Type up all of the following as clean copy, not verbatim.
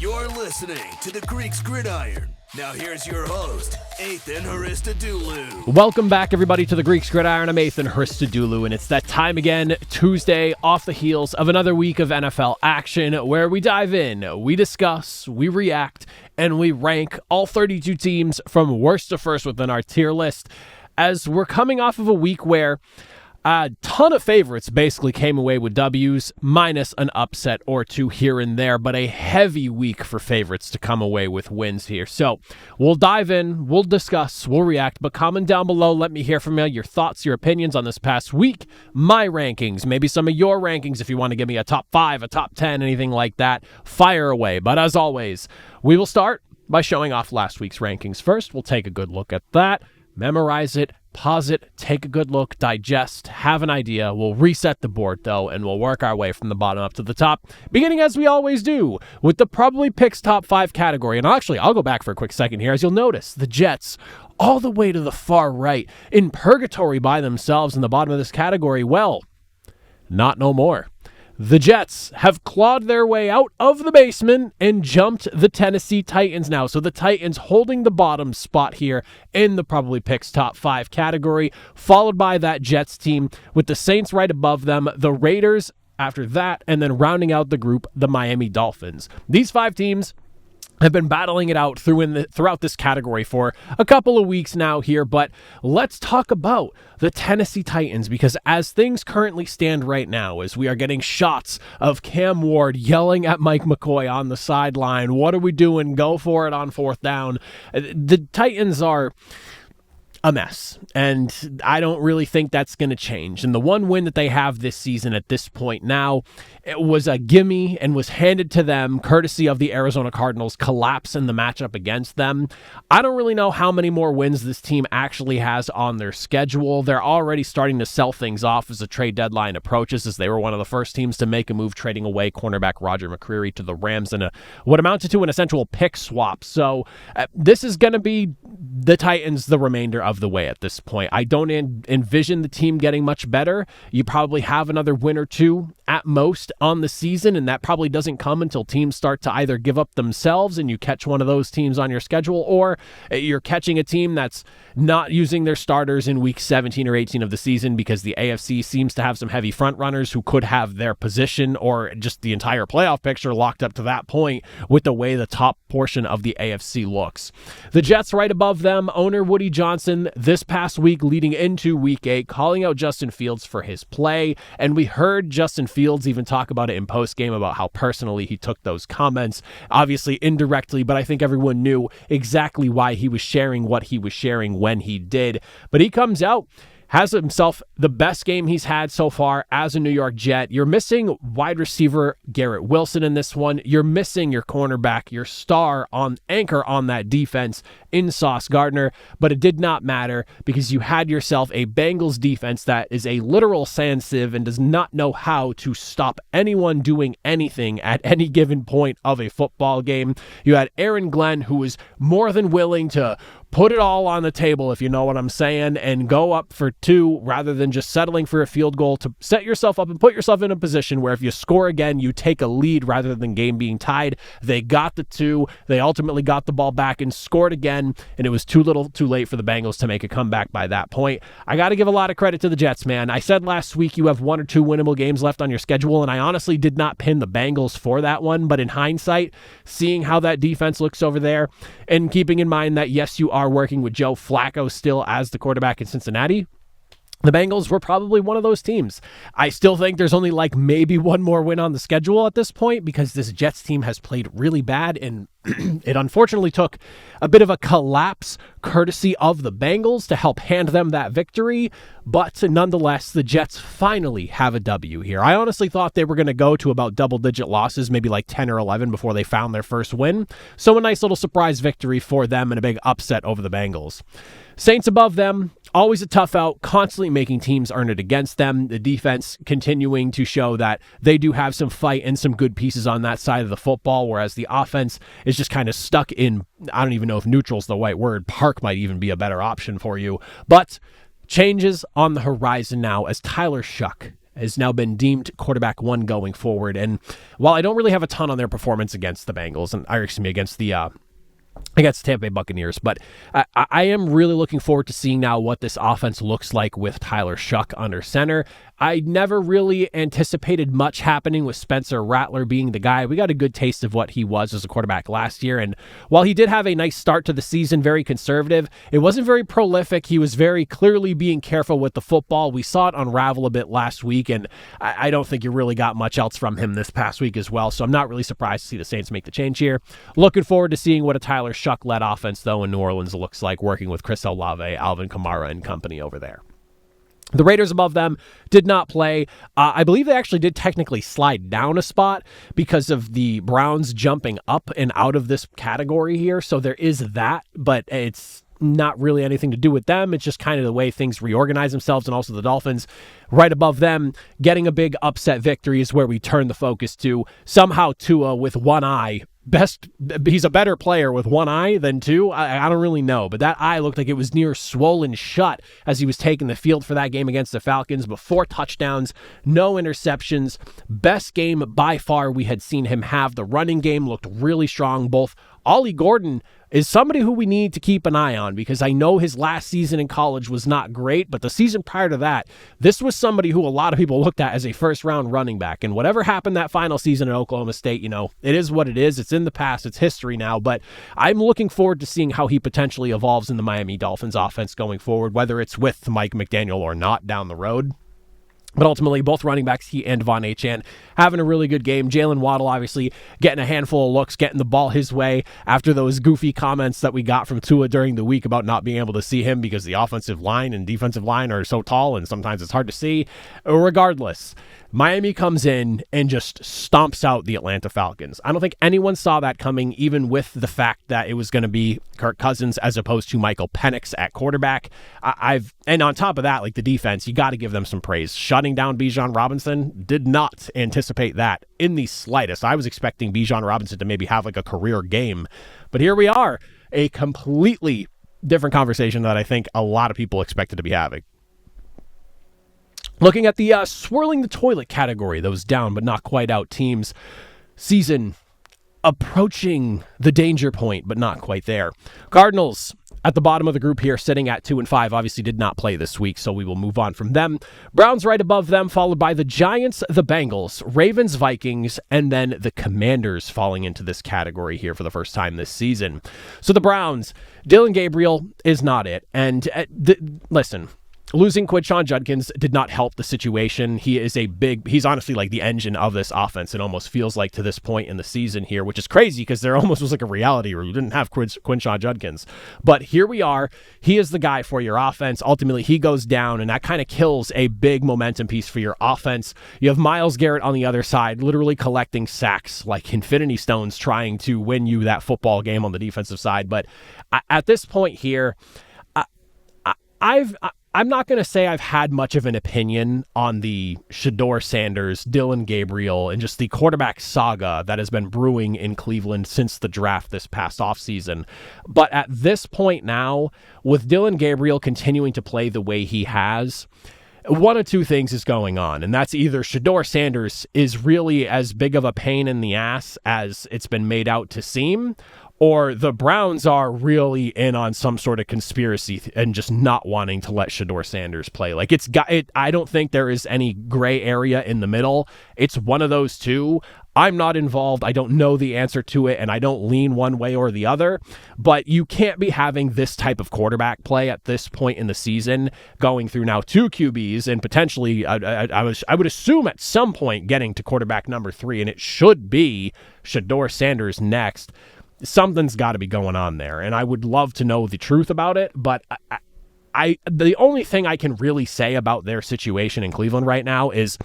You're listening to the Greeks Gridiron. Now here's your host, Ethan Haristadoulou. Welcome back, everybody, to the Greeks Gridiron. I'm Ethan Haristadoulou, and it's that time again, Tuesday, off the heels of another week of NFL action, where we dive in, we discuss, we react, and we rank all 32 teams from worst to first within our tier list, as we're coming off of a week where a ton of favorites basically came away with W's, minus an upset or two here and there, but a heavy week for favorites to come away with wins here. So we'll dive in, we'll discuss, we'll react, but comment down below. Let me hear from you, your thoughts, your opinions on this past week, my rankings, maybe some of your rankings if you want to give me a top 5, a top 10, anything like that. Fire away. But as always, we will start by showing off last week's rankings first. We'll take a good look at that, memorize it, pause it, take a good look, digest, have an idea. We'll reset the board, though, and we'll work our way from the bottom up to the top, beginning as we always do with the Probably Picks Top 5 category. And I'll go back for a quick second here. As you'll notice, the Jets, all the way to the far right, in purgatory by themselves in the bottom of this category. Well, not no more. The Jets have clawed their way out of the basement and jumped the Tennessee Titans now. So the Titans holding the bottom spot here in the Probably Picks Top 5 category, followed by that Jets team with the Saints right above them, the Raiders after that, and then rounding out the group, the Miami Dolphins. These 5 teams have been battling it out throughout this category for a couple of weeks now here, but let's talk about the Tennessee Titans, because as things currently stand right now, as we are getting shots of Cam Ward yelling at Mike McCoy on the sideline, what are we doing? Go for it on 4th down. The Titans are a mess, and I don't really think that's going to change. And the one win that they have this season at this point now, it was a gimme and was handed to them courtesy of the Arizona Cardinals collapse in the matchup against them. I don't really know how many more wins this team actually has on their schedule. They're already starting to sell things off as the trade deadline approaches, as they were one of the first teams to make a move trading away cornerback Roger McCreary to the Rams in what amounted to an essential pick swap. So this is going to be the Titans the remainder of the way at this point. I don't envision the team getting much better. You probably have another win or two at most on the season, and that probably doesn't come until teams start to either give up themselves and you catch one of those teams on your schedule, or you're catching a team that's not using their starters in week 17 or 18 of the season, because the AFC seems to have some heavy front runners who could have their position or just the entire playoff picture locked up to that point with the way the top portion of the AFC looks. The Jets right above them, owner Woody Johnson this past week leading into week 8 calling out Justin Fields for his play, and we heard Justin Fields even talk about it in post-game about how personally he took those comments, obviously indirectly, but I think everyone knew exactly why he was sharing what he was sharing when he did. But he comes out, has himself the best game he's had so far as a New York Jet. You're missing wide receiver Garrett Wilson in this one. You're missing your cornerback, your star on anchor on that defense in Sauce Gardner, but it did not matter because you had yourself a Bengals defense that is a literal sand sieve and does not know how to stop anyone doing anything at any given point of a football game. You had Aaron Glenn, who was more than willing to put it all on the table, if you know what I'm saying, and go up for 2 rather than just settling for a field goal to set yourself up and put yourself in a position where if you score again, you take a lead rather than game being tied. They got the 2. They ultimately got the ball back and scored again, and it was too little too late for the Bengals to make a comeback by that point. I got to give a lot of credit to the Jets, man. I said last week you have 1 or 2 winnable games left on your schedule, and I honestly did not pin the Bengals for that one, but in hindsight, seeing how that defense looks over there and keeping in mind that, yes, you are working with Joe Flacco still as the quarterback in Cincinnati, the Bengals were probably one of those teams. I still think there's only maybe one more win on the schedule at this point because this Jets team has played really bad, and it unfortunately took a bit of a collapse courtesy of the Bengals to help hand them that victory. But nonetheless, the Jets finally have a W here. I honestly thought they were going to go to about double-digit losses, maybe 10 or 11 before they found their first win. So a nice little surprise victory for them and a big upset over the Bengals. Saints above them, always a tough out, constantly making teams earn it against them. The defense continuing to show that they do have some fight and some good pieces on that side of the football, whereas the offense is just kind of stuck in, I don't even know if neutral's the right word. Park might even be a better option for you. But changes on the horizon now as Tyler Shuck has now been deemed quarterback one going forward. And while I don't really have a ton on their performance against the Bengals, against the Tampa Bay Buccaneers, but I am really looking forward to seeing now what this offense looks like with Tyler Shuck under center. I never really anticipated much happening with Spencer Rattler being the guy. We got a good taste of what he was as a quarterback last year, and while he did have a nice start to the season, very conservative, it wasn't very prolific. He was very clearly being careful with the football. We saw it unravel a bit last week, and I don't think you really got much else from him this past week as well, so I'm not really surprised to see the Saints make the change here. Looking forward to seeing what a Tyler Shuck-led offense, though, in New Orleans looks like, working with Chris Olave, Alvin Kamara, and company over there. The Raiders above them did not play. I believe they actually did technically slide down a spot because of the Browns jumping up and out of this category here. So there is that, but it's not really anything to do with them. It's just kind of the way things reorganize themselves, and also the Dolphins right above them getting a big upset victory is where we turn the focus to. Somehow Tua with one eye. He's a better player with one eye than two. I don't really know, but that eye looked like it was near swollen shut as he was taking the field for that game against the Falcons. But 4 touchdowns, no interceptions. Best game by far we had seen him have. The running game looked really strong. Both Ollie Gordon is somebody who we need to keep an eye on, because I know his last season in college was not great, but the season prior to that, this was somebody who a lot of people looked at as a first-round running back. And whatever happened that final season at Oklahoma State, it is what it is. It's in the past. It's history now. But I'm looking forward to seeing how he potentially evolves in the Miami Dolphins offense going forward, whether it's with Mike McDaniel or not down the road. But ultimately, both running backs, he and Devon Achane, having a really good game. Jalen Waddle, obviously, getting a handful of looks, getting the ball his way after those goofy comments that we got from Tua during the week about not being able to see him because the offensive line and defensive line are so tall and sometimes it's hard to see. Regardless, Miami comes in and just stomps out the Atlanta Falcons. I don't think anyone saw that coming, even with the fact that it was going to be Kirk Cousins as opposed to Michael Penix at quarterback. And on top of that, like the defense, you got to give them some praise. Shutting down Bijan Robinson, did not anticipate that in the slightest. I was expecting Bijan Robinson to maybe have like a career game, but here we are, a completely different conversation that I think a lot of people expected to be having. Looking at the Swirling the Toilet category, those down but not quite out teams, season approaching the danger point, but not quite there. Cardinals at the bottom of the group here, sitting at 2-5, obviously did not play this week, so we will move on from them. Browns right above them, followed by the Giants, the Bengals, Ravens, Vikings, and then the Commanders falling into this category here for the first time this season. So the Browns, Dylan Gabriel is not it. And listen, losing Quinshon Judkins did not help the situation. He's honestly like the engine of this offense. It almost feels like to this point in the season here, which is crazy because there almost was like a reality where you didn't have Quinshon Judkins. But here we are. He is the guy for your offense. Ultimately, he goes down, and that kind of kills a big momentum piece for your offense. You have Myles Garrett on the other side, literally collecting sacks like Infinity Stones, trying to win you that football game on the defensive side. But at this point here, I'm not going to say I've had much of an opinion on the Shedeur Sanders, Dylan Gabriel, and just the quarterback saga that has been brewing in Cleveland since the draft this past offseason. But at this point now, with Dylan Gabriel continuing to play the way he has, one of two things is going on, and that's either Shedeur Sanders is really as big of a pain in the ass as it's been made out to seem, or the Browns are really in on some sort of conspiracy and just not wanting to let Shedeur Sanders play. Like I don't think there is any gray area in the middle. It's one of those two. I'm not involved. I don't know the answer to it, and I don't lean one way or the other. But you can't be having this type of quarterback play at this point in the season, going through now 2 QBs and potentially, I would assume at some point getting to quarterback number 3, and it should be Shedeur Sanders next. Something's got to be going on there, and I would love to know the truth about it, but the only thing I can really say about their situation in Cleveland right now is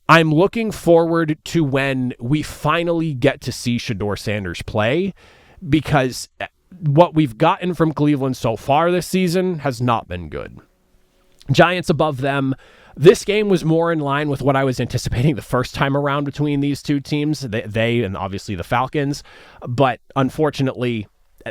I'm looking forward to when we finally get to see Shedeur Sanders play, because what we've gotten from Cleveland so far this season has not been good. Giants above them. This game was more in line with what I was anticipating the first time around between these two teams, they and obviously the Falcons. But unfortunately,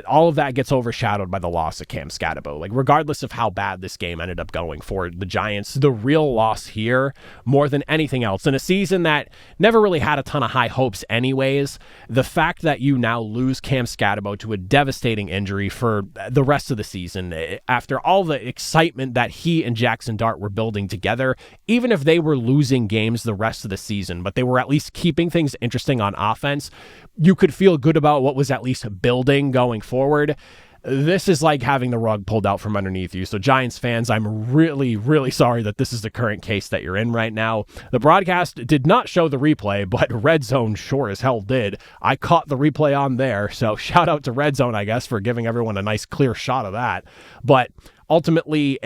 all of that gets overshadowed by the loss of Cam Scatabo. Like, regardless of how bad this game ended up going for the Giants, the real loss here, more than anything else, in a season that never really had a ton of high hopes anyways, the fact that you now lose Cam Scatabo to a devastating injury for the rest of the season, after all the excitement that he and Jackson Dart were building together, even if they were losing games the rest of the season, but they were at least keeping things interesting on offense, you could feel good about what was at least building going forward. This is like having the rug pulled out from underneath you. So Giants fans, I'm really, really sorry that this is the current case that you're in right now. The broadcast did not show the replay, but Red Zone sure as hell did. I caught the replay on there. So shout out to Red Zone, I guess, for giving everyone a nice clear shot of that. But ultimately,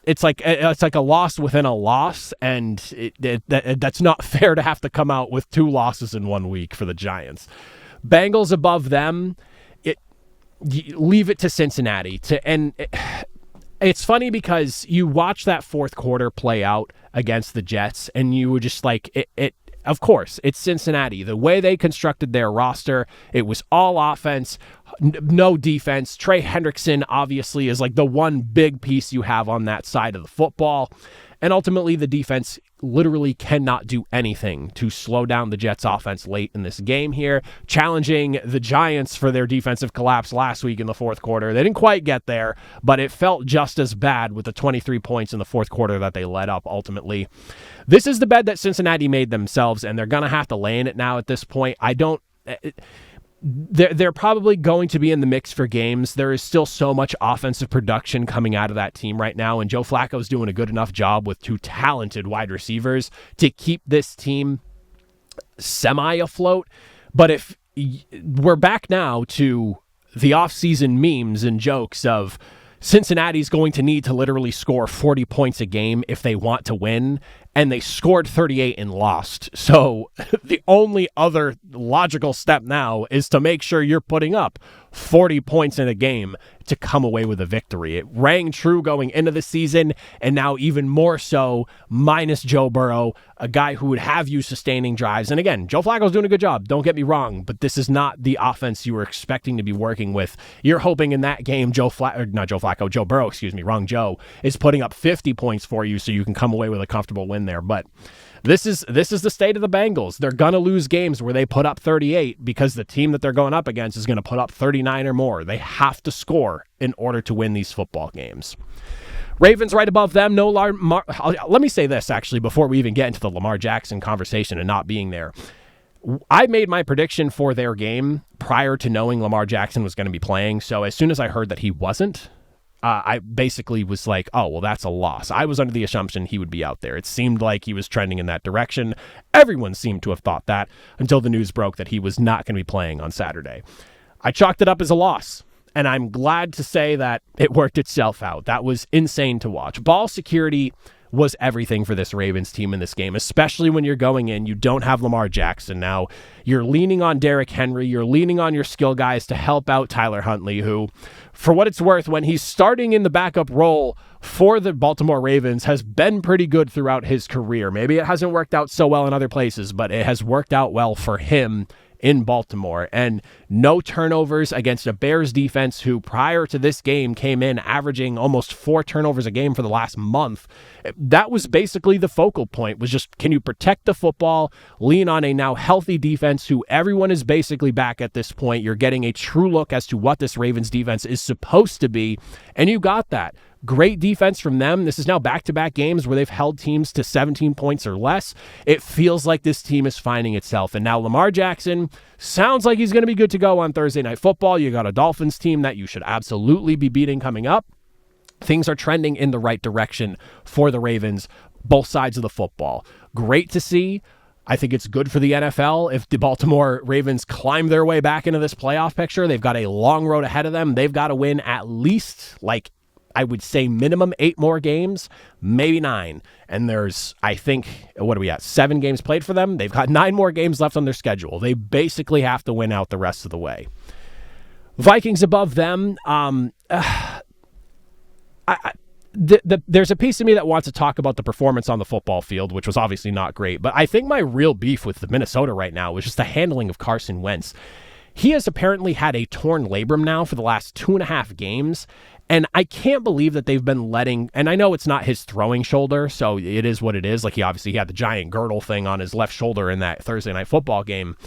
it's like a loss within a loss, and that's not fair to have to come out with 2 losses in 1 week for the Giants. Bengals above them, leave it to Cincinnati. It's funny because you watch that fourth quarter play out against the Jets, and you were just like, of course, it's Cincinnati. The way they constructed their roster, it was all offense, no defense. Trey Hendrickson obviously is like the one big piece you have on that side of the football. And ultimately, the defense literally cannot do anything to slow down the Jets' offense late in this game here, challenging the Giants for their defensive collapse last week in the fourth quarter. They didn't quite get there, but it felt just as bad with the 23 points in the fourth quarter that they let up ultimately. This is the bed that Cincinnati made themselves, and they're going to have to lay in it now at this point. They're probably going to be in the mix for games. There is still so much offensive production coming out of that team right now, and Joe Flacco's doing a good enough job with 2 talented wide receivers to keep this team semi-afloat. But if we're back now to the offseason memes and jokes of Cincinnati's going to need to literally score 40 points a game if they want to win, and they scored 38 and lost. So the only other logical step now is to make sure you're putting up 40 points in a game to come away with a victory. It rang true going into the season, and now even more so minus Joe Burrow, a guy who would have you sustaining drives. And again, Joe Flacco's doing a good job, don't get me wrong, but this is not the offense you were expecting to be working with. You're hoping in that game Joe Burrow, is putting up 50 points for you so you can come away with a comfortable win there. But this is the state of the Bengals. They're going to lose games where they put up 38 because the team that they're going up against is going to put up 39 or more. They have to score in order to win these football games. Ravens right above them. Let me say this, actually, before we even get into the Lamar Jackson conversation and not being there. I made my prediction for their game prior to knowing Lamar Jackson was going to be playing. So as soon as I heard that he wasn't, I basically was like, oh, well, that's a loss. I was under the assumption he would be out there. It seemed like he was trending in that direction. Everyone seemed to have thought that until the news broke that he was not going to be playing on Saturday. I chalked it up as a loss, and I'm glad to say that it worked itself out. That was insane to watch. Ball security was everything for this Ravens team in this game, especially when you're going in. You don't have Lamar Jackson now. You're leaning on Derrick Henry. You're leaning on your skill guys to help out Tyler Huntley, who, for what it's worth, when he's starting in the backup role for the Baltimore Ravens, has been pretty good throughout his career. Maybe it hasn't worked out so well in other places, but it has worked out well for him in Baltimore. And no turnovers against a Bears defense who prior to this game came in averaging almost 4 turnovers a game for the last month. That was basically the focal point, was just, can you protect the football, lean on a now healthy defense who everyone is basically back at this point. You're getting a true look as to what this Ravens defense is supposed to be, and you got that. Great defense from them. This is now back-to-back games where they've held teams to 17 points or less. It feels like this team is finding itself. And now Lamar Jackson sounds like he's going to be good to go on Thursday Night Football. You got a Dolphins team that you should absolutely be beating coming up. Things are trending in the right direction for the Ravens, both sides of the football. Great to see. I think it's good for the NFL if the Baltimore Ravens climb their way back into this playoff picture. They've got a long road ahead of them. They've got to win at least, I would say minimum 8 more games, maybe 9. And there's, I think, 7 games played for them? They've got 9 more games left on their schedule. They basically have to win out the rest of the way. Vikings above them. There's a piece of me that wants to talk about the performance on the football field, which was obviously not great. But I think my real beef with the Minnesota right now was just the handling of Carson Wentz. he has apparently had a torn labrum now for the last 2.5 games. And I can't believe that they've been letting, and I know it's not his throwing shoulder, so it is what it is. Like, he had the giant girdle thing on his left shoulder in that Thursday night football game.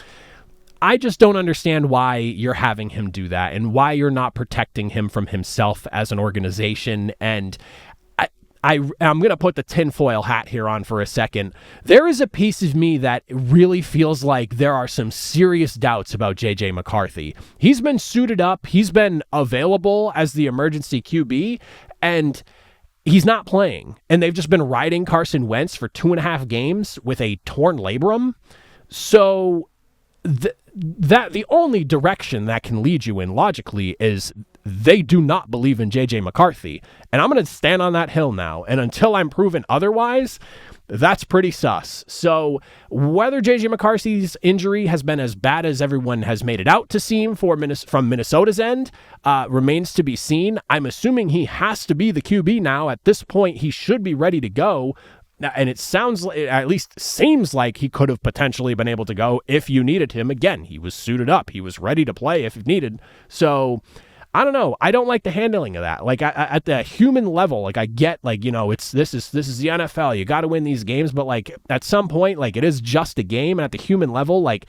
I just don't understand why you're having him do that and why you're not protecting him from himself as an organization. And I'm going to put the tinfoil hat here on for a second. There is a piece of me that really feels like there are some serious doubts about J.J. McCarthy. He's been suited up. He's been available as the emergency QB, and he's not playing. And they've just been riding Carson Wentz for 2.5 games with a torn labrum. So the only direction that can lead you in logically is they do not believe in J.J. McCarthy. And I'm going to stand on that hill now. And until I'm proven otherwise, that's pretty sus. So whether J.J. McCarthy's injury has been as bad as everyone has made it out to seem from Minnesota's end remains to be seen. I'm assuming he has to be the QB now. At this point, he should be ready to go. And it sounds like, at least seems like, he could have potentially been able to go if you needed him. Again, he was suited up. He was ready to play if needed. So I don't know. I don't like the handling of that. Like, at the human level, like, I get, like, you know, this is the NFL. You got to win these games, but like at some point, like, it is just a game. And at the human level, like,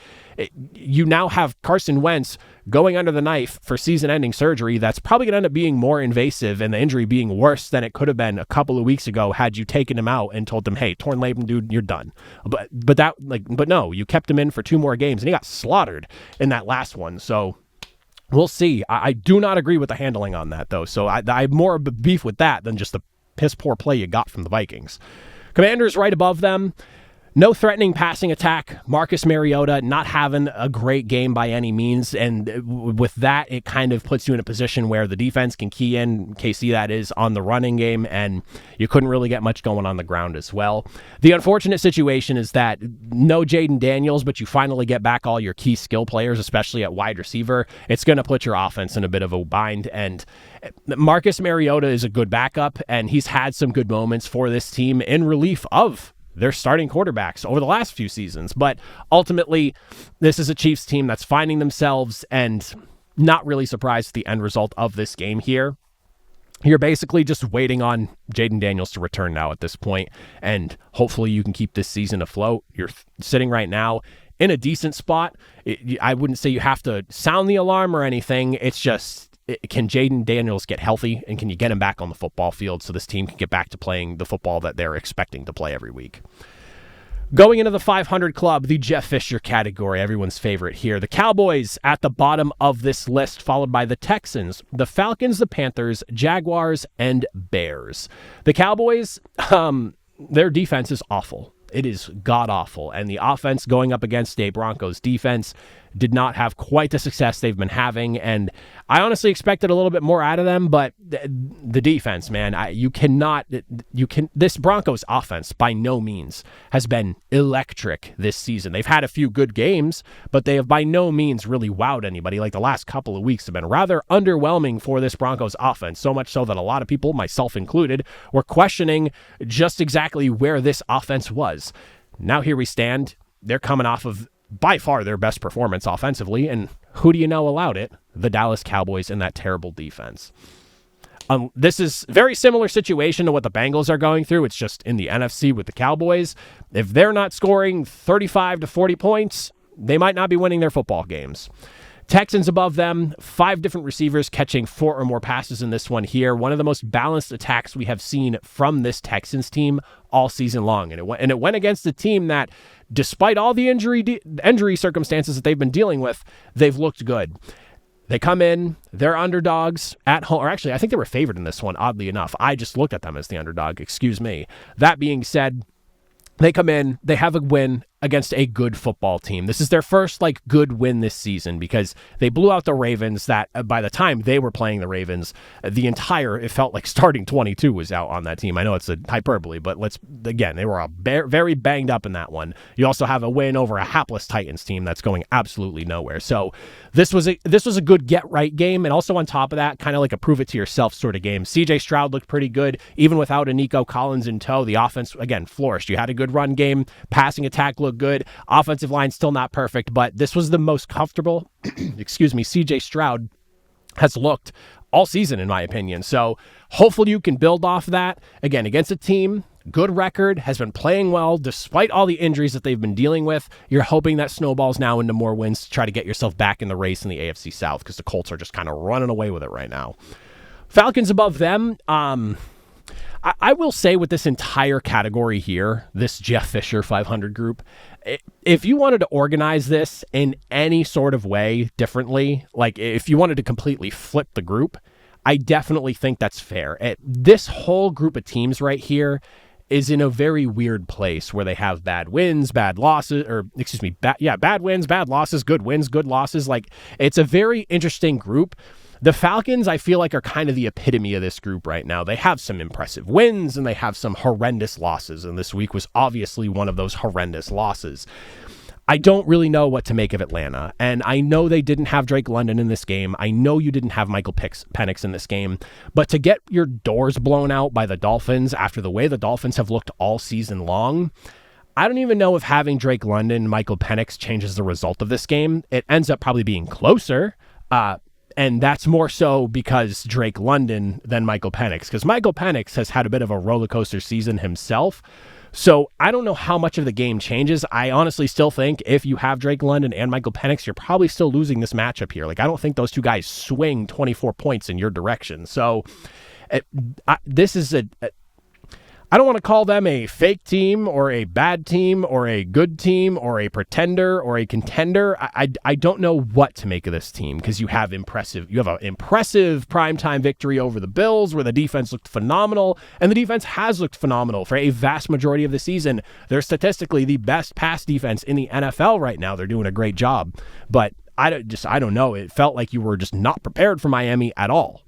you now have Carson Wentz going under the knife for season-ending surgery that's probably going to end up being more invasive and the injury being worse than it could have been a couple of weeks ago had you taken him out and told him, hey, torn labrum, dude, you're done. But no, you kept him in for 2 more games and he got slaughtered in that last one. So we'll see. I do not agree with the handling on that, though. So I have more of a beef with that than just the piss-poor play you got from the Vikings. Commanders right above them. No threatening passing attack. Marcus Mariota not having a great game by any means. And with that, it kind of puts you in a position where the defense can key in, KC that is, on the running game. And you couldn't really get much going on the ground as well. The unfortunate situation is that no Jaden Daniels, but you finally get back all your key skill players, especially at wide receiver. It's going to put your offense in a bit of a bind. And Marcus Mariota is a good backup, and he's had some good moments for this team in relief of their starting quarterbacks over the last few seasons. But ultimately, this is a Chiefs team that's finding themselves, and not really surprised at the end result of this game here. You're basically just waiting on Jaden Daniels to return now at this point, and hopefully you can keep this season afloat. You're sitting right now in a decent spot. I wouldn't say you have to sound the alarm or anything. It's just, can Jaden Daniels get healthy, and can you get him back on the football field so this team can get back to playing the football that they're expecting to play every week? Going into the 500 club, the Jeff Fisher category, everyone's favorite here. The Cowboys at the bottom of this list, followed by the Texans, the Falcons, the Panthers, Jaguars, and Bears. The Cowboys, their defense is awful. It is god-awful. And the offense going up against a Broncos defense did not have quite the success they've been having. And I honestly expected a little bit more out of them, but the defense, man, this Broncos offense by no means has been electric this season. They've had a few good games, but they have by no means really wowed anybody. Like, the last couple of weeks have been rather underwhelming for this Broncos offense, so much so that a lot of people, myself included, were questioning just exactly where this offense was. Now here we stand. They're coming off of by far their best performance offensively, and who do you know allowed it? The Dallas Cowboys and that terrible defense. This is a very similar situation to what the Bengals are going through. It's just in the NFC with the Cowboys. If they're not scoring 35 to 40 points, they might not be winning their football games. Texans above them, 5 different receivers catching 4 or more passes in this one here. One of the most balanced attacks we have seen from this Texans team all season long. And it went against a team that, despite all the injury circumstances that they've been dealing with, they've looked good. They come in, they're underdogs at home. Or actually, I think they were favored in this one, oddly enough. I just looked at them as the underdog, excuse me. That being said, they come in, they have a win against a good football team. This is their first good win this season, because they blew out the Ravens that by the time they were playing the Ravens, it felt like starting 22 was out on that team. I know it's a hyperbole, but they were very banged up in that one. You also have a win over a hapless Titans team that's going absolutely nowhere. So this was a good get right game. And also on top of that, kind of like a prove it to yourself sort of game. CJ Stroud looked pretty good, even without a Nico Collins in tow. The offense, again, flourished. You had a good run game. Passing attack looked look good. Offensive line still not perfect, but this was the most comfortable, CJ Stroud has looked all season, in my opinion. So hopefully you can build off that. Again, against a team, good record, has been playing well despite all the injuries that they've been dealing with. You're hoping that snowballs now into more wins to try to get yourself back in the race in the AFC South, because the Colts are just kind of running away with it right now. Falcons above them. I will say with this entire category here, this Jeff Fisher 500 group, if you wanted to organize this in any sort of way differently, like if you wanted to completely flip the group, I definitely think that's fair. This whole group of teams right here is in a very weird place where they have bad wins, bad losses, bad wins, bad losses, good wins, good losses. Like, it's a very interesting group. The Falcons, I feel like, are kind of the epitome of this group right now. They have some impressive wins and they have some horrendous losses, and this week was obviously one of those horrendous losses. I don't really know what to make of Atlanta, and I know they didn't have Drake London in this game. I know you didn't have Michael Penix in this game, but to get your doors blown out by the Dolphins after the way the Dolphins have looked all season long, I don't even know if having Drake London, Michael Penix changes the result of this game. It ends up probably being closer, and that's more so because Drake London than Michael Penix, because Michael Penix has had a bit of a roller coaster season himself. So I don't know how much of the game changes. I honestly still think if you have Drake London and Michael Penix, you're probably still losing this matchup here. Like, I don't think those two guys swing 24 points in your direction. So this is I don't want to call them a fake team or a bad team or a good team or a pretender or a contender. I don't know what to make of this team, because you have an impressive primetime victory over the Bills where the defense looked phenomenal, and the defense has looked phenomenal for a vast majority of the season. They're statistically the best pass defense in the NFL right now. They're doing a great job, but I don't know. It felt like you were just not prepared for Miami at all.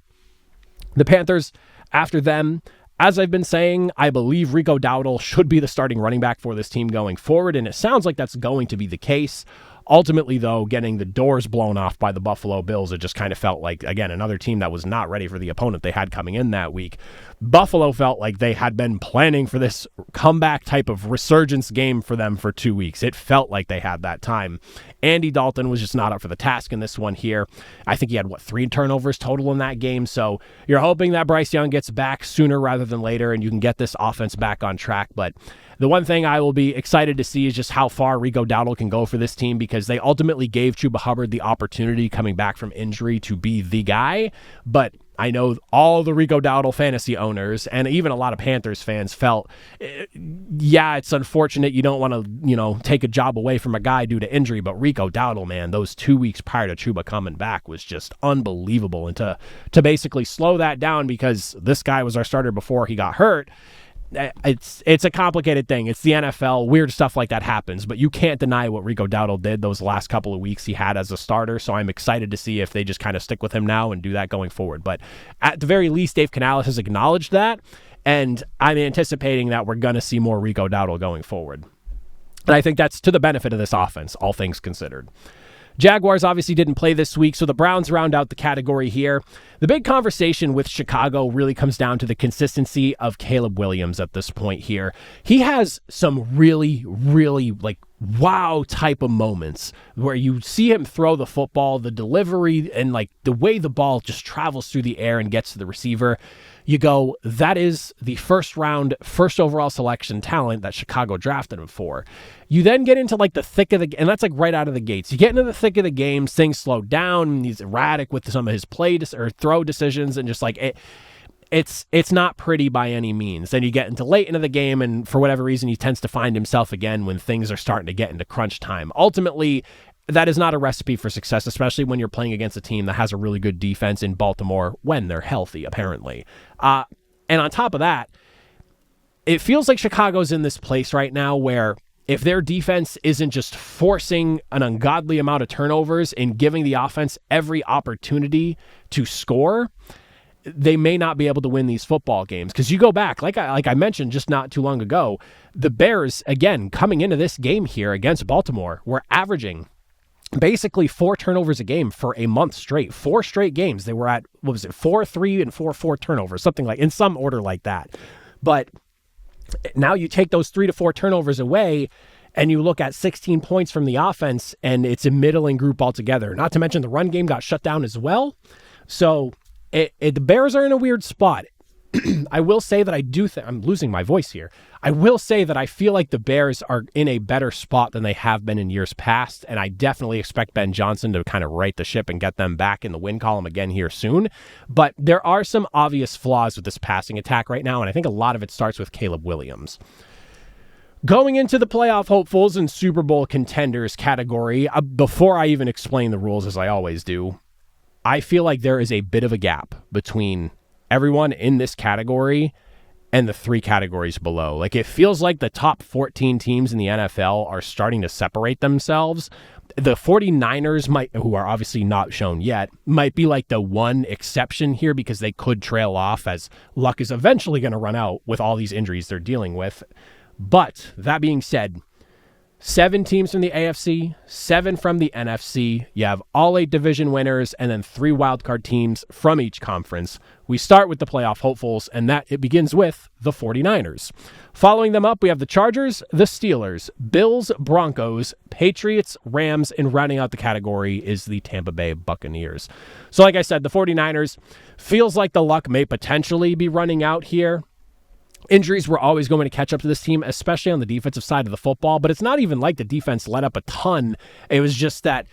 The Panthers, after them, as I've been saying, I believe Rico Dowdle should be the starting running back for this team going forward, and it sounds like that's going to be the case. Ultimately, though, getting the doors blown off by the Buffalo Bills, it just kind of felt like, again, another team that was not ready for the opponent they had coming in that week. Buffalo felt like they had been planning for this comeback type of resurgence game for them for 2 weeks. It felt like they had that time. Andy Dalton was just not up for the task in this one here. I think he had, 3 turnovers total in that game. So you're hoping that Bryce Young gets back sooner rather than later and you can get this offense back on track. But the one thing I will be excited to see is just how far Rico Dowdle can go for this team, because they ultimately gave Chuba Hubbard the opportunity coming back from injury to be the guy. But I know all the Rico Dowdle fantasy owners and even a lot of Panthers fans felt, it's unfortunate you don't want to, take a job away from a guy due to injury, but Rico Dowdle, man, those 2 weeks prior to Chuba coming back was just unbelievable. And to basically slow that down, because this guy was our starter before he got hurt, it's a complicated thing. It's the NFL. Weird stuff like that happens, but you can't deny what Rico Dowdle did those last couple of weeks he had as a starter. So I'm excited to see if they just kind of stick with him now and do that going forward. But at the very least, Dave Canales has acknowledged that, and I'm anticipating that we're going to see more Rico Dowdle going forward. And I think that's to the benefit of this offense, all things considered. Jaguars obviously didn't play this week, so the Browns round out the category here. The big conversation with Chicago really comes down to the consistency of Caleb Williams at this point here. He has some really, really wow type of moments where you see him throw the football, the delivery, and the way the ball just travels through the air and gets to the receiver. You go, that is the first overall selection talent that Chicago drafted him for. You then get into the thick of the, and that's right out of the gates. You get into the thick of the game, things slow down. He's erratic with some of his throw decisions, and just it's not pretty by any means. Then you get into late into the game, and for whatever reason, he tends to find himself again when things are starting to get into crunch time. Ultimately, that is not a recipe for success, especially when you're playing against a team that has a really good defense in Baltimore when they're healthy, apparently. And on top of that, it feels like Chicago's in this place right now where if their defense isn't just forcing an ungodly amount of turnovers and giving the offense every opportunity to score, they may not be able to win these football games. Because you go back, like I mentioned just not too long ago, the Bears, again, coming into this game here against Baltimore, were averaging basically 4 turnovers a game for a month straight. 4 straight games. They were at, 4-3 and 4-4 turnovers, something in some order like that. But now you take those 3 to 4 turnovers away, and you look at 16 points from the offense, and it's a middling group altogether. Not to mention the run game got shut down as well. So the Bears are in a weird spot. I will say that I'm losing my voice here. I will say that I feel like the Bears are in a better spot than they have been in years past, and I definitely expect Ben Johnson to kind of right the ship and get them back in the win column again here soon. But there are some obvious flaws with this passing attack right now, and I think a lot of it starts with Caleb Williams. Going into the playoff hopefuls and Super Bowl contenders category, before I even explain the rules, as I always do, I feel like there is a bit of a gap between everyone in this category and the 3 categories below. Like, it feels like the top 14 teams in the NFL are starting to separate themselves. The 49ers who are obviously not shown yet, might be like the one exception here because they could trail off, as luck is eventually going to run out with all these injuries they're dealing with. But that being said, 7 teams from the AFC, 7 from the NFC. You have all 8 division winners and then 3 wildcard teams from each conference. We start with the playoff hopefuls, and it begins with the 49ers. Following them up, we have the Chargers, the Steelers, Bills, Broncos, Patriots, Rams, and rounding out the category is the Tampa Bay Buccaneers. So like I said, the 49ers feels like the luck may potentially be running out here. Injuries were always going to catch up to this team, especially on the defensive side of the football, but it's not even like the defense let up a ton. It was just that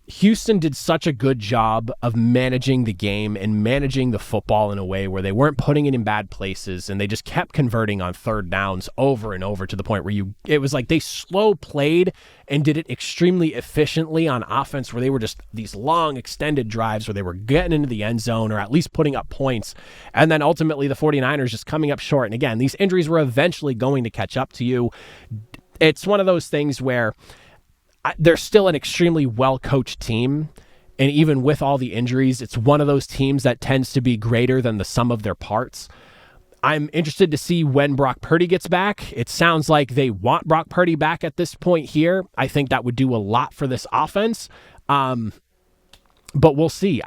Houston did such a good job of managing the game and managing the football in a way where they weren't putting it in bad places, and they just kept converting on third downs over and over to the point where it was like they slow played and did it extremely efficiently on offense, where they were just these long extended drives where they were getting into the end zone or at least putting up points. And then ultimately the 49ers just coming up short. And again, these injuries were eventually going to catch up to you. It's one of those things where they're still an extremely well-coached team, and even with all the injuries, it's one of those teams that tends to be greater than the sum of their parts. I'm interested to see when Brock Purdy gets back. It sounds like they want Brock Purdy back at this point here. I think that would do a lot for this offense, but we'll see.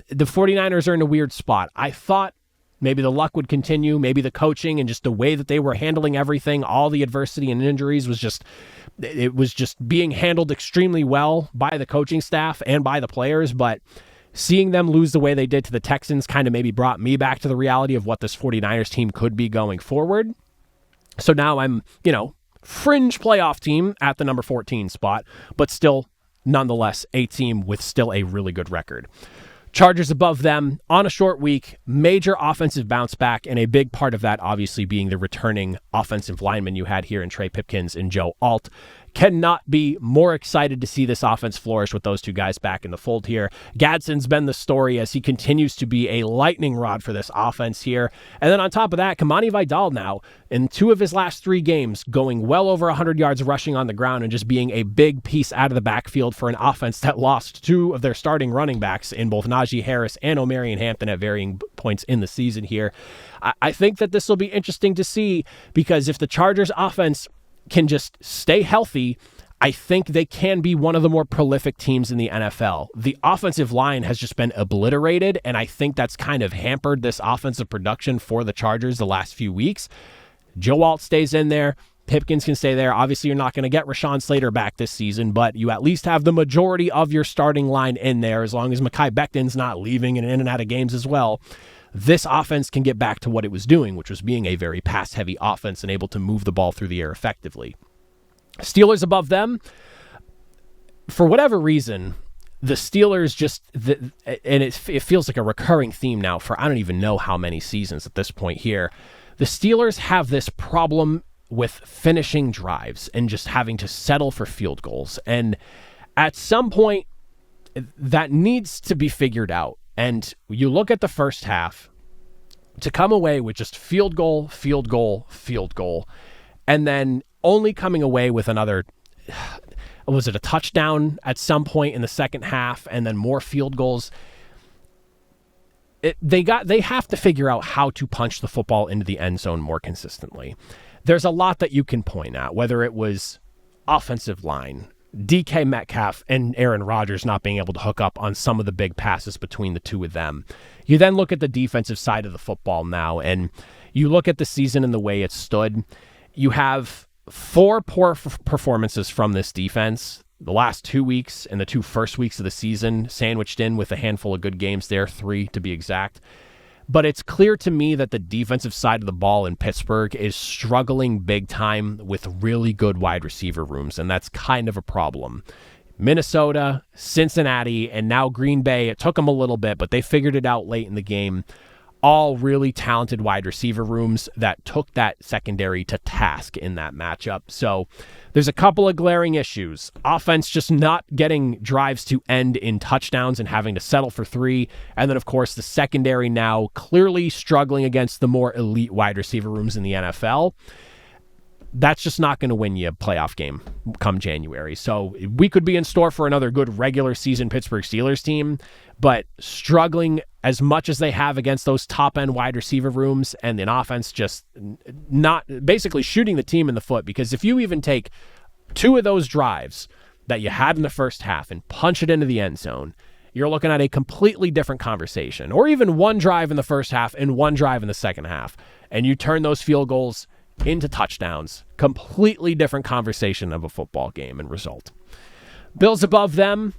The 49ers are in a weird spot. I thought maybe the luck would continue, maybe the coaching and just the way that they were handling everything, all the adversity and injuries was just being handled extremely well by the coaching staff and by the players. But seeing them lose the way they did to the Texans kind of maybe brought me back to the reality of what this 49ers team could be going forward. So now I'm, fringe playoff team at the number 14 spot, but still nonetheless a team with still a really good record. Chargers above them on a short week, major offensive bounce back, and a big part of that obviously being the returning offensive linemen you had here in Trey Pipkins and Joe Alt. Cannot be more excited to see this offense flourish with those 2 guys back in the fold here. Gadsden's been the story as he continues to be a lightning rod for this offense here. And then on top of that, Kamani Vidal now, in 2 of his last 3 games, going well over 100 yards rushing on the ground and just being a big piece out of the backfield for an offense that lost 2 of their starting running backs in both Najee Harris and Omarion Hampton at varying points in the season here. I think that this will be interesting to see, because if the Chargers offense can just stay healthy, I think they can be one of the more prolific teams in the NFL. The offensive line has just been obliterated, and I think that's kind of hampered this offensive production for the Chargers the last few weeks. Joe Alt stays in there. Pipkins can stay there. Obviously, you're not going to get Rashawn Slater back this season, but you at least have the majority of your starting line in there, as long as Mekhi Becton's not leaving and in and out of games as well. This offense can get back to what it was doing, which was being a very pass-heavy offense and able to move the ball through the air effectively. Steelers above them, for whatever reason, the Steelers and it feels like a recurring theme now for I don't even know how many seasons at this point here. The Steelers have this problem with finishing drives and just having to settle for field goals. And at some point, that needs to be figured out. And you look at the first half, to come away with just field goal, and then only coming away with another, was it a touchdown at some point in the second half, and then more field goals. They have to figure out how to punch the football into the end zone more consistently. There's a lot that you can point at, whether it was offensive line, DK Metcalf and Aaron Rodgers not being able to hook up on some of the big passes between the 2 of them. You then look at the defensive side of the football now, and you look at the season and the way it stood. You have 4 poor performances from this defense. The last 2 weeks and the 2 first weeks of the season, sandwiched in with a handful of good games there, 3 to be exact. But it's clear to me that the defensive side of the ball in Pittsburgh is struggling big time with really good wide receiver rooms, and that's kind of a problem. Minnesota, Cincinnati, and now Green Bay, it took them a little bit, but they figured it out late in the game. All really talented wide receiver rooms that took that secondary to task in that matchup. So there's a couple of glaring issues. Offense just not getting drives to end in touchdowns and having to settle for 3. And then, of course, the secondary now clearly struggling against the more elite wide receiver rooms in the NFL. That's just not going to win you a playoff game come January. So we could be in store for another good regular season Pittsburgh Steelers team, but struggling as much as they have against those top-end wide receiver rooms and an offense just not basically shooting the team in the foot. Because if you even take 2 of those drives that you had in the first half and punch it into the end zone, you're looking at a completely different conversation. Or even 1 drive in the first half and 1 drive in the second half, and you turn those field goals into touchdowns. Completely different conversation of a football game and result. Bills above them.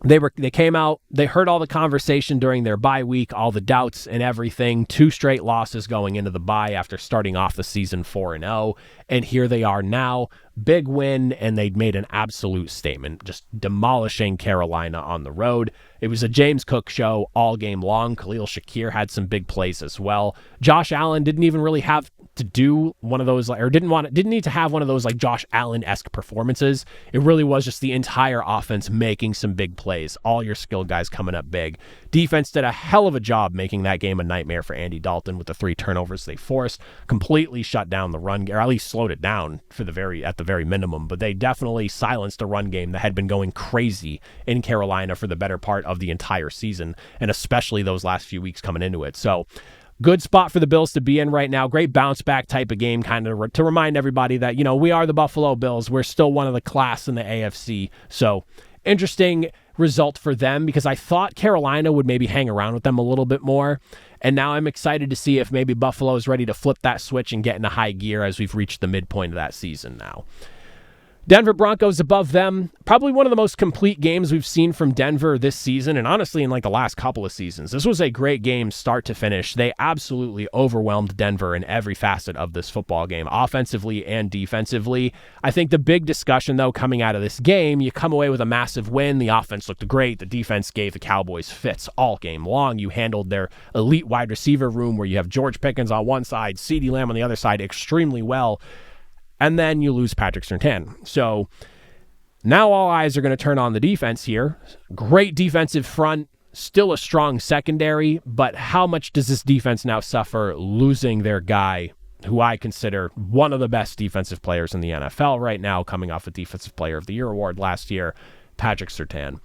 They came out, they heard all the conversation during their bye week, all the doubts and everything. 2 straight losses going into the bye after starting off the season 4-0. And here they are now. Big win, and they made an absolute statement, just demolishing Carolina on the road. It was a James Cook show all game long. Khalil Shakir had some big plays as well. Josh Allen didn't even really have to do one of those, or didn't need to have one of those like Josh Allen-esque performances. It really was just the entire offense making some big plays. All your skilled guys coming up big. Defense did a hell of a job making that game a nightmare for Andy Dalton with the 3 turnovers they forced. Completely shut down the run, or at least slowed it down at the very minimum. But they definitely silenced a run game that had been going crazy in Carolina for the better part of the entire season, and especially those last few weeks coming into it. So good spot for the Bills to be in right now. Great bounce back type of game, kind of to remind everybody that, we are the Buffalo Bills. We're still one of the class in the AFC. So interesting result for them, because I thought Carolina would maybe hang around with them a little bit more. And now I'm excited to see if maybe Buffalo is ready to flip that switch and get into high gear as we've reached the midpoint of that season now. Denver Broncos above them. Probably one of the most complete games we've seen from Denver this season, and honestly in like the last couple of seasons. This was a great game start to finish. They absolutely overwhelmed Denver in every facet of this football game, offensively and defensively. I think the big discussion, though, coming out of this game, you come away with a massive win. The offense looked great. The defense gave the Cowboys fits all game long. You handled their elite wide receiver room where you have George Pickens on one side, CeeDee Lamb on the other side extremely well. And then you lose Patrick Surtain. So now all eyes are going to turn on the defense here. Great defensive front, still a strong secondary, but how much does this defense now suffer losing their guy, who I consider one of the best defensive players in the NFL right now, coming off a Defensive Player of the Year award last year, Patrick Surtain.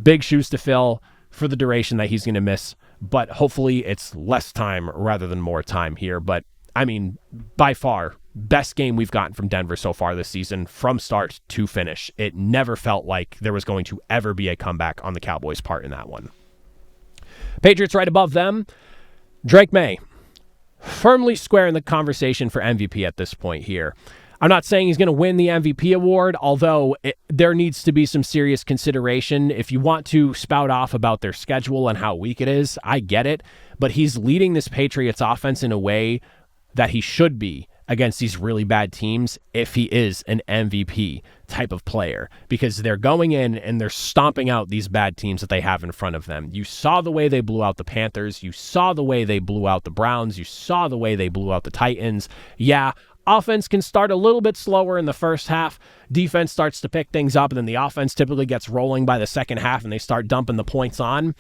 Big shoes to fill for the duration that he's going to miss, but hopefully it's less time rather than more time here. But I mean, by far, best game we've gotten from Denver so far this season from start to finish. It never felt like there was going to ever be a comeback on the Cowboys' part in that one. Patriots right above them. Drake May, firmly square in the conversation for MVP at this point here. I'm not saying he's going to win the MVP award, although there needs to be some serious consideration. If you want to spout off about their schedule and how weak it is, I get it. But he's leading this Patriots offense in a way that he should be against these really bad teams if he is an MVP type of player, because they're going in and they're stomping out these bad teams that they have in front of them. You saw the way they blew out the Panthers. You saw the way they blew out the Browns. You saw the way they blew out the Titans. Yeah, offense can start a little bit slower in the first half. Defense starts to pick things up, and then the offense typically gets rolling by the second half, and they start dumping the points on.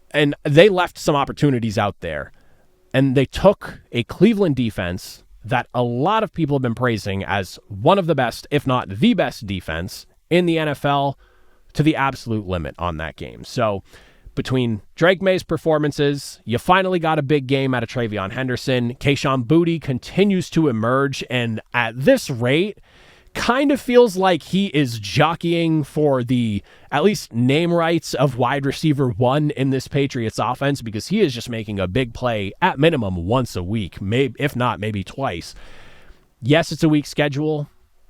And they left some opportunities out there. And they took a Cleveland defense that a lot of people have been praising as one of the best, if not the best defense in the NFL, to the absolute limit on that game. So between Drake May's performances, you finally got a big game out of Travion Henderson. Kayshon Boutte continues to emerge, and at this rate, kind of feels like he is jockeying for the at least name rights of wide receiver 1 in this Patriots offense, because he is just making a big play at minimum once a week, maybe if not maybe twice. Yes, it's a weak schedule,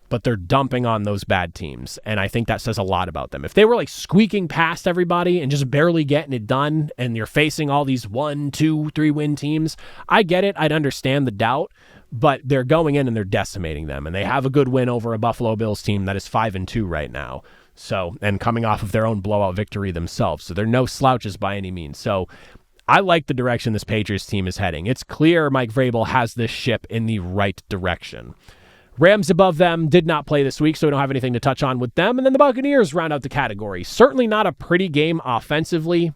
but they're dumping on those bad teams. And I think that says a lot about them. If they were like squeaking past everybody and just barely getting it done, and you're facing all these 1, 2, 3 win teams, I get it. I'd understand the doubt, but they're going in and they're decimating them. And they have a good win over a Buffalo Bills team that is 5-2 right now. So, and coming off of their own blowout victory themselves. So they're no slouches by any means. So I like the direction this Patriots team is heading. It's clear Mike Vrabel has this ship in the right direction. Rams above them did not play this week, so we don't have anything to touch on with them. And then the Buccaneers round out the category. Certainly not a pretty game offensively.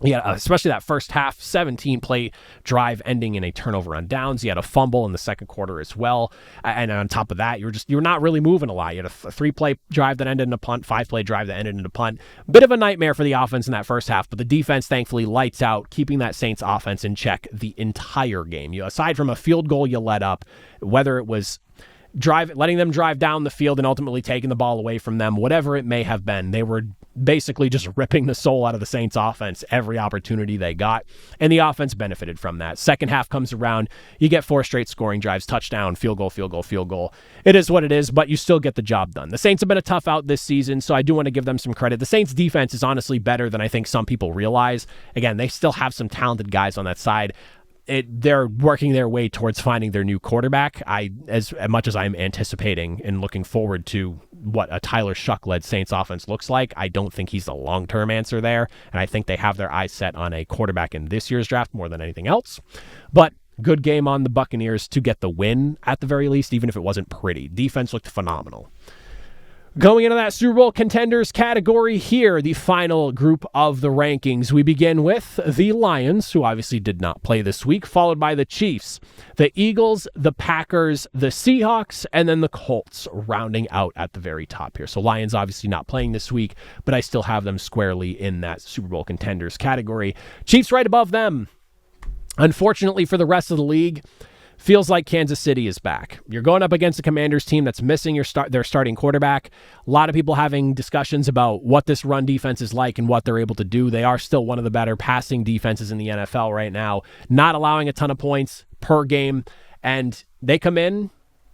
Yeah, especially that first half, 17-play drive ending in a turnover on downs. You had a fumble in the second quarter as well. And on top of that, you're not really moving a lot. You had a 3-play drive that ended in a punt, 5-play drive that ended in a punt. Bit of a nightmare for the offense in that first half, but the defense thankfully lights out, keeping that Saints offense in check the entire game. Aside from a field goal you let up, whether it was letting them drive down the field and ultimately taking the ball away from them, whatever it may have been, they were basically just ripping the soul out of the Saints offense every opportunity they got, and the offense benefited from that. Second half comes around, you get 4 straight scoring drives, touchdown, field goal, field goal, field goal. It is what it is, but you still get the job done. The Saints have been a tough out this season, so I do want to give them some credit. The Saints defense is honestly better than I think some people realize. Again, they still have some talented guys on that side. They're working their way towards finding their new quarterback. As much as I'm anticipating and looking forward to what a Tyler Shuck-led Saints offense looks like, I don't think he's the long-term answer there, and I think they have their eyes set on a quarterback in this year's draft more than anything else. But good game on the Buccaneers to get the win, at the very least, even if it wasn't pretty. Defense looked phenomenal. Going into that Super Bowl contenders category here, the final group of the rankings. We begin with the Lions, who obviously did not play this week, followed by the Chiefs, the Eagles, the Packers, the Seahawks, and then the Colts rounding out at the very top here. So Lions obviously not playing this week, but I still have them squarely in that Super Bowl contenders category. Chiefs right above them. Unfortunately for the rest of the league, feels like Kansas City is back. You're going up against a Commanders team that's missing their starting quarterback. A lot of people having discussions about what this run defense is like and what they're able to do. They are still one of the better passing defenses in the NFL right now, not allowing a ton of points per game. And they come in.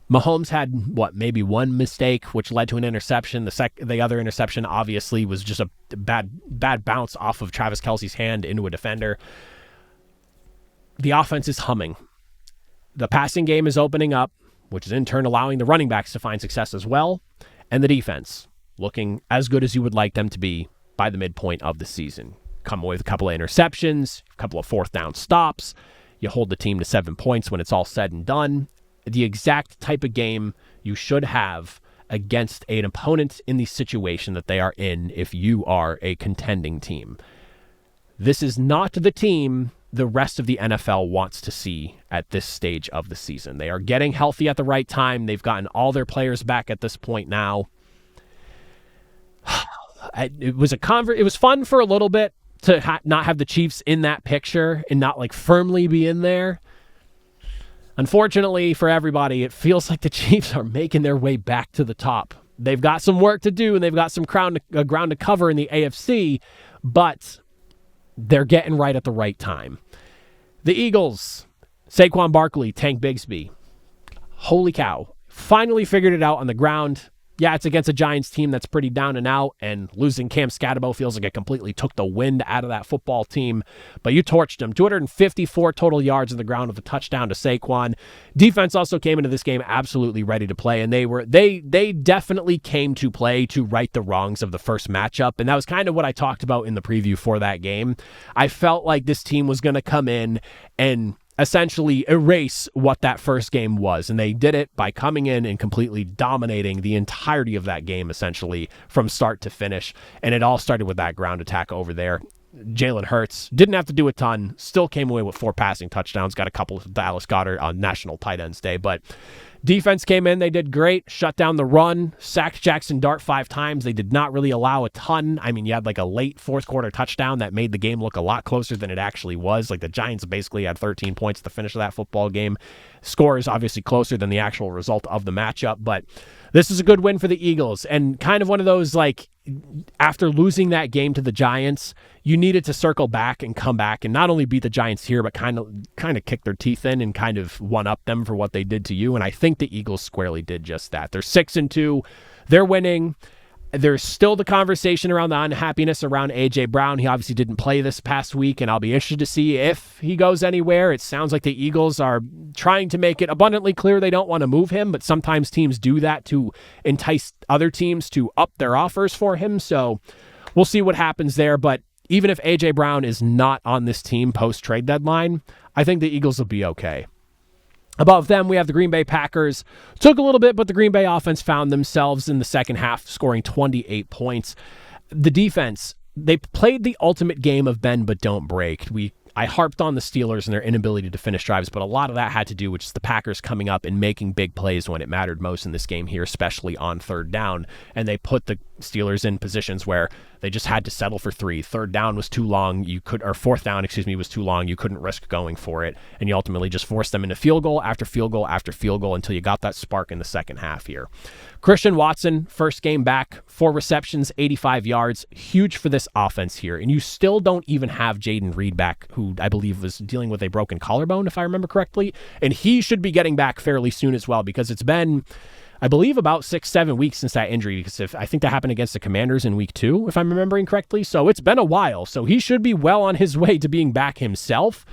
Mahomes had, maybe one mistake, which led to an interception. The other interception obviously was just a bad bounce off of Travis Kelce's hand into a defender. The offense is humming. The passing game is opening up, which is in turn allowing the running backs to find success as well. And the defense looking as good as you would like them to be by the midpoint of the season. Come away with a couple of interceptions, a couple of 4th down stops. You hold the team to 7 points when it's all said and done. The exact type of game you should have against an opponent in the situation that they are in if you are a contending team. This is not the team the rest of the NFL wants to see at this stage of the season. They are getting healthy at the right time. They've gotten all their players back at this point now. It was fun for a little bit to not have the Chiefs in that picture and not firmly be in there. Unfortunately for everybody, it feels like the Chiefs are making their way back to the top. They've got some work to do and they've got some ground to cover in the AFC, but they're getting right at the right time. The Eagles, Saquon Barkley, Tank Bigsby. Holy cow. Finally figured it out on the ground. Yeah, it's against a Giants team that's pretty down and out, and losing Cam Scatterbo feels like it completely took the wind out of that football team. But you torched them. 254 total yards on the ground with a touchdown to Saquon. Defense also came into this game absolutely ready to play, and they definitely came to play to right the wrongs of the first matchup, and that was kind of what I talked about in the preview for that game. I felt like this team was going to come in and essentially erase what that first game was. And they did it by coming in and completely dominating the entirety of that game, essentially from start to finish. And it all started with that ground attack over there. Jalen Hurts didn't have to do a ton, still came away with 4 passing touchdowns, got a couple of Dallas Goedert on National Tight Ends Day, but defense came in, they did great, shut down the run, sacked Jackson Dart 5 times. They did not really allow a ton. I mean, you had a late 4th quarter touchdown that made the game look a lot closer than it actually was. The Giants basically had 13 points at the finish of that football game. Score is obviously closer than the actual result of the matchup, but this is a good win for the Eagles, and kind of one of those after losing that game to the Giants, you needed to circle back and come back and not only beat the Giants here, but kind of kick their teeth in and kind of one-up them for what they did to you. And I think the Eagles squarely did just that. They're 6-2. They're winning. There's still the conversation around the unhappiness around A.J. Brown. He obviously didn't play this past week, and I'll be interested to see if he goes anywhere. It sounds like the Eagles are trying to make it abundantly clear they don't want to move him, but sometimes teams do that to entice other teams to up their offers for him. So we'll see what happens there. But even if A.J. Brown is not on this team post-trade deadline, I think the Eagles will be okay. Above them, we have the Green Bay Packers. Took a little bit, but the Green Bay offense found themselves in the second half, scoring 28 points. The defense, they played the ultimate game of bend but don't break. I harped on the Steelers and their inability to finish drives, but a lot of that had to do with just the Packers coming up and making big plays when it mattered most in this game here, especially on third down. And they put the Steelers in positions where they just had to settle for 3. Third down was too long. Fourth down, was too long. You couldn't risk going for it. And you ultimately just forced them into field goal after field goal after field goal until you got that spark in the second half here. Christian Watson, first game back, 4 receptions, 85 yards. Huge for this offense here. And you still don't even have Jaden Reed back, who I believe was dealing with a broken collarbone, if I remember correctly. And he should be getting back fairly soon as well, because it's been, I believe, about 6-7 weeks since that injury, because I think that happened against the Commanders in week 2, if I'm remembering correctly. So it's been a while. So he should be well on his way to being back himself.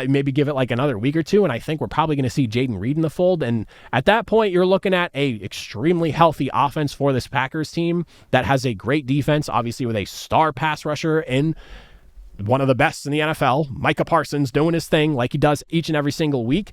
Maybe give it like another week or 2, and I think we're probably going to see Jaden Reed in the fold. And at that point, you're looking at a extremely healthy offense for this Packers team that has a great defense, obviously with a star pass rusher in one of the best in the NFL, Micah Parsons, doing his thing like he does each and every single week.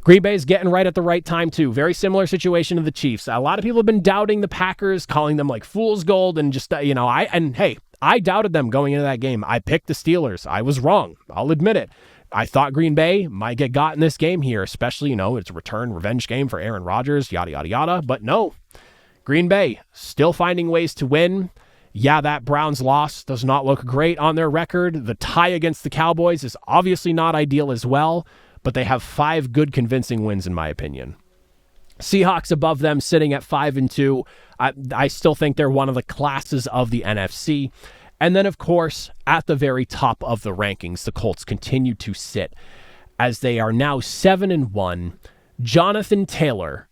Green Bay's getting right at the right time, too. Very similar situation to the Chiefs. A lot of people have been doubting the Packers, calling them like fool's gold, and just, I doubted them going into that game. I picked the Steelers. I was wrong. I'll admit it. I thought Green Bay might get got in this game here, especially, it's a return revenge game for Aaron Rodgers, yada, yada, yada. But no, Green Bay still finding ways to win. Yeah, that Browns loss does not look great on their record. The tie against the Cowboys is obviously not ideal as well, but they have 5 good convincing wins in my opinion. Seahawks above them sitting at 5-2. I still think they're one of the classes of the NFC. And then, of course, at the very top of the rankings, the Colts continue to sit as they are now 7-1. Jonathan Taylor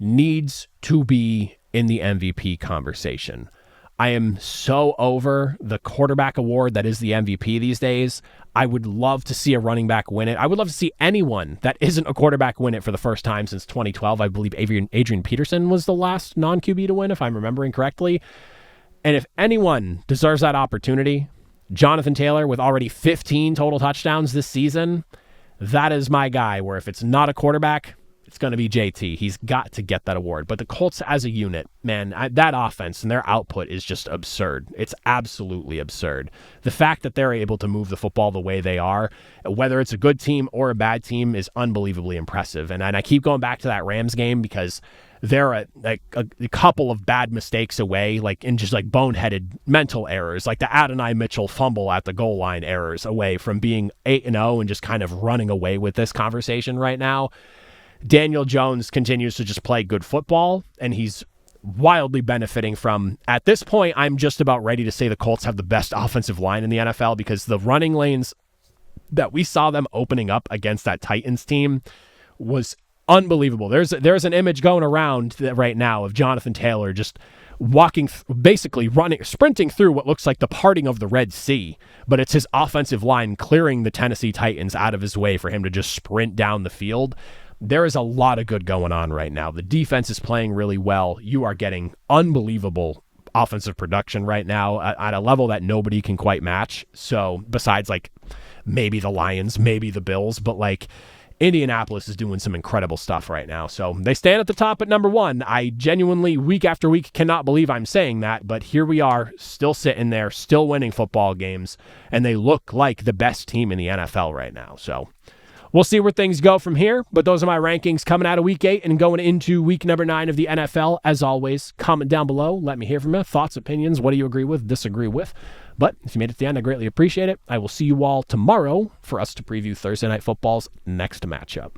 needs to be in the MVP conversation. I am so over the quarterback award that is the MVP these days. I would love to see a running back win it. I would love to see anyone that isn't a quarterback win it for the first time since 2012. I believe Adrian Peterson was the last non-QB to win, if I'm remembering correctly. And if anyone deserves that opportunity, Jonathan Taylor, with already 15 total touchdowns this season, that is my guy, where if it's not a quarterback, it's going to be JT. He's got to get that award. But the Colts as a unit, man, that offense and their output is just absurd. It's absolutely absurd. The fact that they're able to move the football the way they are, whether it's a good team or a bad team, is unbelievably impressive. And I keep going back to that Rams game because they're a couple of bad mistakes away, in just boneheaded mental errors, like the Adonai Mitchell fumble at the goal line errors away from being 8-0 and just kind of running away with this conversation right now. Daniel Jones continues to just play good football, and he's wildly benefiting from, at this point, I'm just about ready to say the Colts have the best offensive line in the NFL, because the running lanes that we saw them opening up against that Titans team was unbelievable. There's an image going around right now of Jonathan Taylor just sprinting through what looks like the parting of the Red Sea, but it's his offensive line clearing the Tennessee Titans out of his way for him to just sprint down the field. There is a lot of good going on right now. The defense is playing really well. You are getting unbelievable offensive production right now at a level that nobody can quite match. So besides maybe the Lions, maybe the Bills, but Indianapolis is doing some incredible stuff right now. So they stand at the top at number 1. I genuinely, week after week, cannot believe I'm saying that, but here we are, still sitting there, still winning football games, and they look like the best team in the NFL right now. So we'll see where things go from here, but those are my rankings coming out of week 8 and going into week number 9 of the NFL. As always, comment down below. Let me hear from you. Thoughts, opinions. What do you agree with, disagree with? But if you made it to the end, I greatly appreciate it. I will see you all tomorrow for us to preview Thursday Night Football's next matchup.